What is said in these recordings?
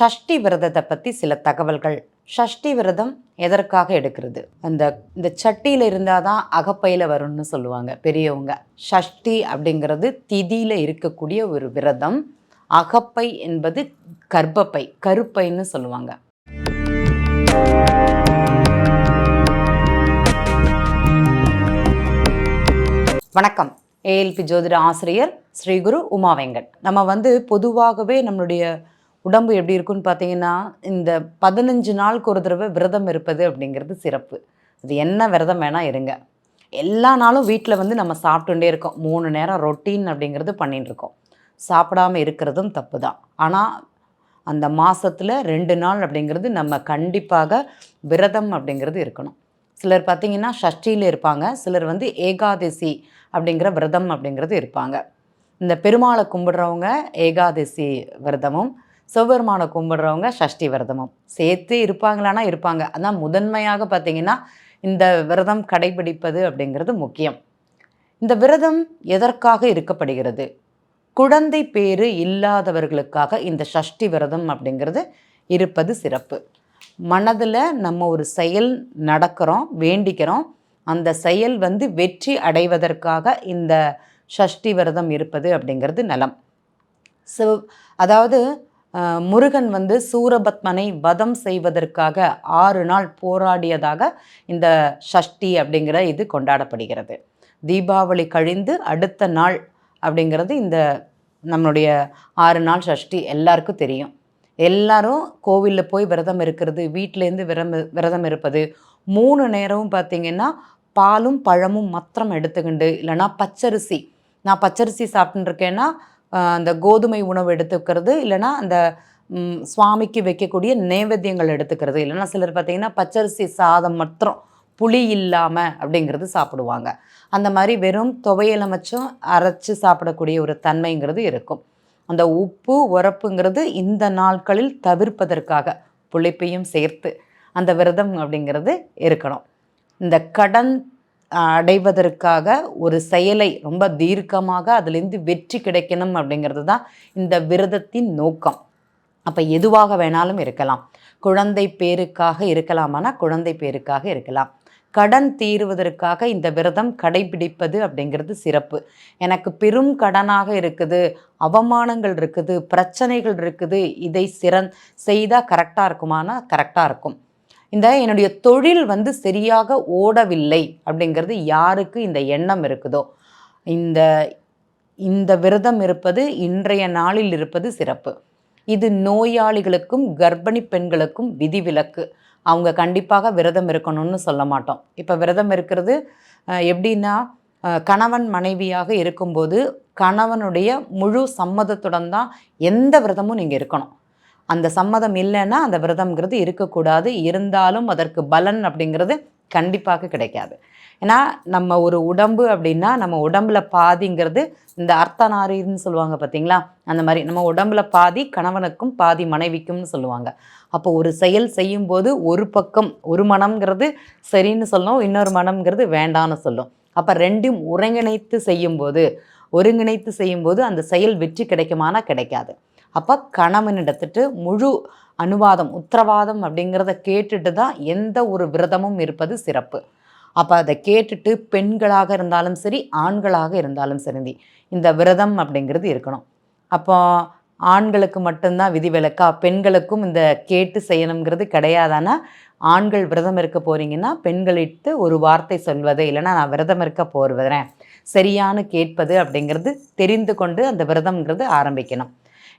ஷஷ்டி விரதத்தை பற்றி சில தகவல்கள். ஷஷ்டி விரதம் எதற்காக எடுக்கிறது? இந்த சட்டியில் இருந்தால் தான் அகப்பையில் வரும்னு சொல்லுவாங்க பெரியவங்க. ஷஷ்டி அப்படிங்கிறது திதியில் இருக்கக்கூடிய ஒரு விரதம். அகப்பை என்பது கர்ப்பப்பை, கருப்பைன்னு சொல்லுவாங்க. வணக்கம். ஏஎல்பி ஜோதிட ஆசிரியர் ஸ்ரீ குரு உமா வெங்கட். நம்ம பொதுவாகவே நம்மளுடைய உடம்பு எப்படி இருக்குன்னு பார்த்தீங்கன்னா, இந்த 15 நாளுக்கு ஒரு தடவை விரதம் இருப்பது அப்படிங்கிறது சிறப்பு. அது என்ன விரதம் வேணால் இருங்க. எல்லா நாளும் வீட்டில் நம்ம சாப்பிட்டுட்டே இருக்கோம். 3 நேரம் ரொட்டீன் அப்படிங்கிறது பண்ணிட்டுருக்கோம். சாப்பிடாமல் இருக்கிறதும் தப்பு தான். ஆனால் அந்த மாதத்தில் 2 நாள் அப்படிங்கிறது நம்ம கண்டிப்பாக விரதம் அப்படிங்கிறது இருக்கணும். சிலர் பார்த்திங்கன்னா ஷஷ்டியில் இருப்பாங்க, சிலர் ஏகாதசி அப்படிங்கிற விரதம் அப்படிங்கிறது இருப்பாங்க. இந்த பெருமாளை கும்பிடுறவங்க ஏகாதசி விரதமும், சிவபெருமானை கும்பிடுறவங்க ஷஷ்டி விரதமும் சேர்த்து இருப்பாங்களானா இருப்பாங்க. அதான் முதன்மையாக பார்த்திங்கன்னா இந்த விரதம் கடைபிடிப்பது அப்படிங்கிறது முக்கியம். இந்த விரதம் எதற்காக இருக்கப்படுகிறது? குழந்தை பேறு இல்லாதவர்களுக்காக இந்த ஷஷ்டி விரதம் அப்படிங்கிறது இருப்பது சிறப்பு. மனதில் நம்ம ஒரு செயல் நடக்கிறோம், வேண்டிக்கிறோம், அந்த செயல் வெற்றி அடைவதற்காக இந்த ஷஷ்டி விரதம் இருப்பது அப்படிங்கிறது நலம். அதாவது முருகன் சூரபத்மனை வதம் செய்வதற்காக 6 நாள் போராடியதாக இந்த ஷஷ்டி அப்படிங்கிற இது கொண்டாடப்படுகிறது. தீபாவளி கழிந்து அடுத்த நாள் அப்படிங்கிறது இந்த நம்மளுடைய 6 நாள் ஷஷ்டி எல்லாருக்கும் தெரியும். எல்லாரும் கோவிலில் போய் விரதம் இருக்கிறது, வீட்டிலேருந்து விரதம் இருப்பது, 3 நேரமும் பார்த்திங்கன்னா பாலும் பழமும் மாத்திரம் எடுத்துக்கிண்டு, இல்லைனா பச்சரிசி, நான் பச்சரிசி சாப்பிட்டுருக்கேன்னா அந்த கோதுமை உணவு எடுத்துக்கிறது, இல்லைனா அந்த சுவாமிக்கு வைக்கக்கூடிய நைவேத்தியங்கள் எடுத்துக்கிறது, இல்லைனா சிலர் பார்த்திங்கன்னா பச்சரிசி சாதம் மாத்திரம் புளி இல்லாமல் அப்படிங்கிறது சாப்பிடுவாங்க. அந்த மாதிரி வெறும் துவையலை மச்சும் அரைச்சி சாப்பிடக்கூடிய ஒரு தன்மைங்கிறது இருக்கும். அந்த உப்பு உரப்புங்கிறது இந்த நாட்களில் தவிர்ப்பதற்காக புளிப்பையும் சேர்த்து அந்த விரதம் அப்படிங்கிறது இருக்கணும். இந்த கடன் அடைவதற்காக ஒரு செயலை ரொம்ப தீர்க்கமாக அதிலிருந்து வெற்றி கிடைக்கணும் அப்படிங்கிறது தான் இந்த விரதத்தின் நோக்கம். அப்போ எதுவாக வேணாலும் இருக்கலாம். குழந்தை பேருக்காக இருக்கலாமானா குழந்தை பேருக்காக இருக்கலாம். கடன் தீருவதற்காக இந்த விரதம் கடைபிடிப்பது அப்படிங்கிறது சிறப்பு. எனக்கு பெரும் கடனாக இருக்குது, அவமானங்கள் இருக்குது, பிரச்சனைகள் இருக்குது, இதை செய்தால் கரெக்டாக இருக்குமானா கரெக்டாக இருக்கும். என்னுடைய தொழில் சரியாக ஓடவில்லை அப்படிங்கிறது யாருக்கு இந்த எண்ணம் இருக்குதோ, இந்த விரதம் இருப்பது இன்றைய நாளில் இருப்பது சிறப்பு. இது நோயாளிகளுக்கும் கர்ப்பிணி பெண்களுக்கும் விதிவிலக்கு. அவங்க கண்டிப்பாக விரதம் இருக்கணும்னு சொல்ல மாட்டோம். இப்போ விரதம் இருக்கிறது எப்படின்னா, கணவன் மனைவியாக இருக்கும்போது கணவனுடைய முழு சம்மதத்துடன் தான் எந்த விரதமும் நீங்கள் இருக்கணும். அந்த சம்மதம் இல்லைன்னா அந்த விரதம்ங்கிறது இருக்கக்கூடாது. இருந்தாலும் அதற்கு பலன் அப்படிங்கிறது கண்டிப்பாக கிடைக்காது. ஏன்னா நம்ம ஒரு உடம்பு அப்படின்னா நம்ம உடம்புல பாதிங்கிறது இந்த அர்த்தநாரின்னு சொல்லுவாங்க பார்த்தீங்களா, அந்த மாதிரி நம்ம உடம்புல பாதி கணவனுக்கும் பாதி மனைவிக்கும்னு சொல்லுவாங்க. அப்போ ஒரு செயல் செய்யும்போது ஒரு பக்கம் ஒரு மனம்ங்கிறது சரின்னு சொல்லும், இன்னொரு மனம்ங்கிறது வேண்டான்னு சொல்லும். அப்போ ரெண்டும் ஒருங்கிணைத்து செய்யும்போது அந்த செயல் வெற்றி கிடைக்குமானா கிடைக்காது. அப்போ கணவனிடத்துட்டு முழு அனுவாதம் உத்தரவாதம் அப்படிங்கிறத கேட்டுட்டு தான் எந்த ஒரு விரதமும் இருப்பது சிறப்பு. அப்போ அதை கேட்டுட்டு பெண்களாக இருந்தாலும் சரி, ஆண்களாக இருந்தாலும் சரி, இந்த விரதம் அப்படிங்கிறது இருக்கணும். அப்போ ஆண்களுக்கு மட்டும்தான் விதிவிலக்கா, பெண்களுக்கும் இந்த கேட்டு செய்யணுங்கிறது கிடையாதானா? ஆண்கள் விரதம் இருக்க போகிறீங்கன்னா பெண்களிட்டு ஒரு வார்த்தை சொல்வது, இல்லைனா நான் விரதம் இருக்க போகிறேன் சரியானு கேட்பது அப்படிங்கிறது தெரிந்து கொண்டு அந்த விரதம்ங்கிறது ஆரம்பிக்கணும்.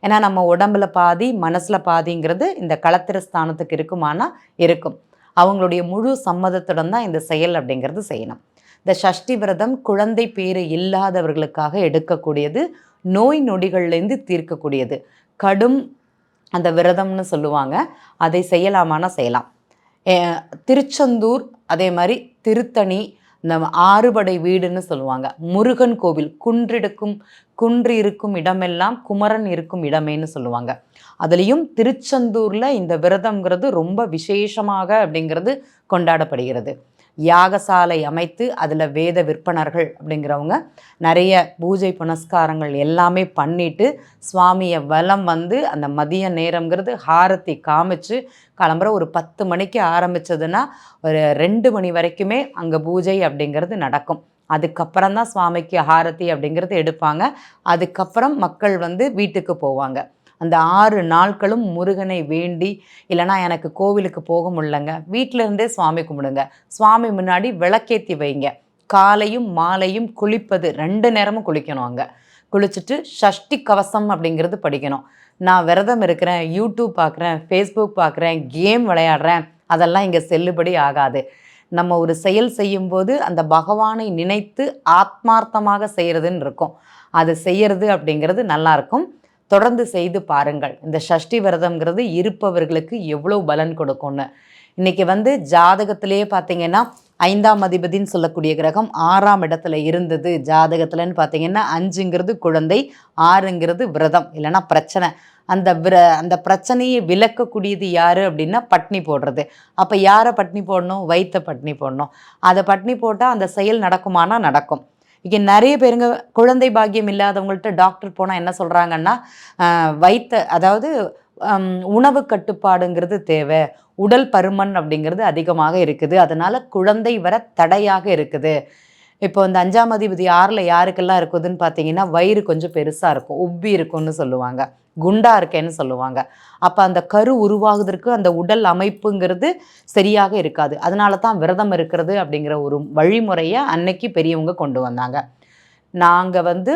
ஏன்னா நம்ம உடம்புல பாதி மனசில் பாதிங்கிறது இந்த களத்திர ஸ்தானத்துக்கு இருக்குமானா இருக்கும். அவங்களுடைய முழு சம்மதத்துடன் தான் இந்த செயல் அப்படிங்கிறது செய்யணும். இந்த ஷஷ்டி விரதம் குழந்தை பேறு இல்லாதவர்களுக்காக எடுக்கக்கூடியது, நோய் நொடிகள்லேருந்து தீர்க்கக்கூடியது. கடும் அந்த விரதம்னு சொல்லுவாங்க. அதை செய்யலாமானா செய்யலாம். திருச்செந்தூர், அதே மாதிரி திருத்தணி, இந்த 6 படை வீடுன்னு சொல்லுவாங்க. முருகன் கோவில், குன்று இருக்கும் இடமெல்லாம் குமரன் இருக்கும் இடமேன்னு சொல்லுவாங்க. அதுலேயும் திருச்செந்தூரில் இந்த விரதம்ங்கிறது ரொம்ப விசேஷமாக அப்படிங்கிறது கொண்டாடப்படுகிறது. யாகசாலை அமைத்து அதில் வேத விற்பனர்கள் அப்படிங்கிறவங்க நிறைய பூஜை புனஸ்காரங்கள் எல்லாமே பண்ணிவிட்டு சுவாமியை வலம் வந்து அந்த மதிய நேரங்கிறது ஹாரத்தி காமிச்சு கிளம்புற ஒரு 10 மணிக்கு ஆரம்பித்ததுன்னா ஒரு 2 மணி வரைக்குமே அங்கே பூஜை அப்படிங்கிறது நடக்கும். அதுக்கப்புறம் தான் சுவாமிக்கு ஹாரத்தி அப்படிங்கிறது எடுப்பாங்க. அதுக்கப்புறம் மக்கள் வந்து வீட்டுக்கு போவாங்க. அந்த 6 நாட்களும் முருகனை வேண்டி, இல்லைனா எனக்கு கோவிலுக்கு போக முடியலங்க, வீட்டில் இருந்தே சுவாமி கும்பிடுங்க. சுவாமி முன்னாடி விளக்கேற்றி வைங்க. காலையும் மாலையும் குளிப்பது 2 நேரமும் குளிக்கணும். அங்கே குளிச்சுட்டு சஷ்டி கவசம் அப்படிங்கிறது படிக்கணும். நான் விரதம் இருக்கிறேன், யூடியூப் பார்க்குறேன், ஃபேஸ்புக் பார்க்குறேன், கேம் விளையாடுறேன், அதெல்லாம் இங்கே செல்லுபடி ஆகாது. நம்ம ஒரு செயல் செய்யும்போது அந்த பகவானை நினைத்து ஆத்மார்த்தமாக செய்கிறதுன்னு இருக்கும். அது செய்கிறது அப்படிங்கிறது நல்லாயிருக்கும். தொடர்ந்து செய்து பாருங்கள். இந்த சஷ்டி விரதம்ங்கிறது இருப்பவர்களுக்கு எவ்வளோ பலன் கொடுக்கும்னு. இன்றைக்கி வந்து ஜாதகத்திலேயே பார்த்திங்கன்னா 5ஆம் அதிபதின்னு சொல்லக்கூடிய கிரகம் 6ஆம் இடத்துல இருந்தது ஜாதகத்தில்னு பார்த்திங்கன்னா 5ங்கிறது குழந்தை, 6ங்கிறது விரதம் இல்லைன்னா பிரச்சனை. அந்த பிரச்சனையை விளக்கக்கூடியது யார் அப்படின்னா பட்னி போடுறது. அப்போ யாரை பட்னி போடணும்? வயிற்ற பட்னி போடணும். அதை பட்னி போட்டால் அந்த செயல் நடக்குமானா நடக்கும். இங்கே நிறைய பேருங்க குழந்தை பாக்கியம் இல்லாதவங்கள்ட்ட டாக்டர் போனால் என்ன சொல்கிறாங்கன்னா, அதாவது உணவு கட்டுப்பாடுங்கிறது தேவை, உடல் பருமன் அப்படிங்கிறது அதிகமாக இருக்குது, அதனால் குழந்தை வர தடையாக இருக்குது. இப்போ இந்த 5ஆம் அதிபதி 6ல் யாருக்கெல்லாம் இருக்குதுன்னு பார்த்தீங்கன்னா வயிறு கொஞ்சம் பெருசாக இருக்கும், உப்பி இருக்கும்னு சொல்லுவாங்க, குண்டா இருக்கேன்னு சொல்லுவாங்க. அப்போ அந்த கரு உருவாகுவதற்கு அந்த உடல் அமைப்புங்கிறது சரியாக இருக்காது. அதனால தான் விரதம் இருக்கிறது அப்படிங்கிற ஒரு வழிமுறையை அன்னைக்கு பெரியவங்க கொண்டு வந்தாங்க. நாங்கள் வந்து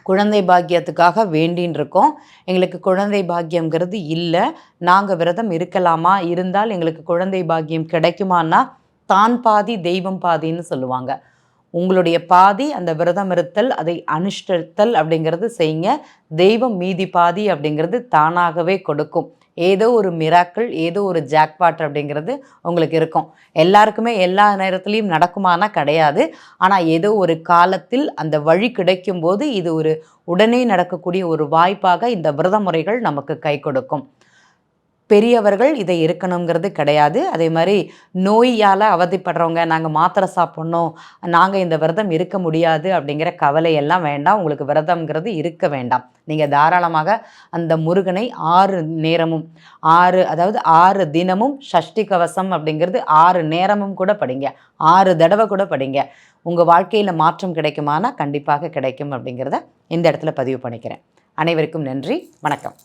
குழந்தை பாக்கியத்துக்காக வேண்டின்னு இருக்கோம். எங்களுக்கு குழந்தை பாக்கியங்கிறது இல்லை. நாங்கள் விரதம் இருக்கலாமா? இருந்தால் எங்களுக்கு குழந்தை பாக்கியம் கிடைக்குமான்னா தான் பாதி தெய்வம் பாதின்னு சொல்லுவாங்க. உங்களுடைய பாதி அந்த விரதம் இருத்தல், அதை அனுஷ்டித்தல் அப்படிங்கிறது செய்யுங்க. தெய்வம் மீதி பாதி அப்படிங்கிறது தானாகவே கொடுக்கும். ஏதோ ஒரு மிராக்கிள், ஏதோ ஒரு ஜாக்பாட் அப்படிங்கிறது உங்களுக்கு இருக்கும். எல்லாருக்குமே எல்லா நேரத்துலையும் நடக்குமானா கிடையாது. ஆனால் ஏதோ ஒரு காலத்தில் அந்த வழி கிடைக்கும்போது இது ஒரு உடனே நடக்கக்கூடிய ஒரு வாய்ப்பாக இந்த விரத முறைகள் நமக்கு கை கொடுக்கும். பெரியவர்கள் இதை இருக்கணுங்கிறது கிடையாது. அதே மாதிரி நோயால் அவதிப்படுறவங்க, நாங்கள் மாத்திரை சாப்பிட்ணும், நாங்கள் இந்த விரதம் இருக்க முடியாது அப்படிங்கிற கவலையெல்லாம் வேண்டாம். உங்களுக்கு விரதம்ங்கிறது இருக்க வேண்டாம். நீங்கள் தாராளமாக அந்த முருகனை 6 நேரமும் 6 தினமும் சஷ்டி கவசம் அப்படிங்கிறது 6 நேரமும் கூட படிங்க, 6 தடவை கூட படிங்க. உங்கள் வாழ்க்கையில் மாற்றம் கிடைக்குமானா கண்டிப்பாக கிடைக்கும் அப்படிங்கிறத இந்த இடத்துல பதிவு பண்ணிக்கிறேன். அனைவருக்கும் நன்றி, வணக்கம்.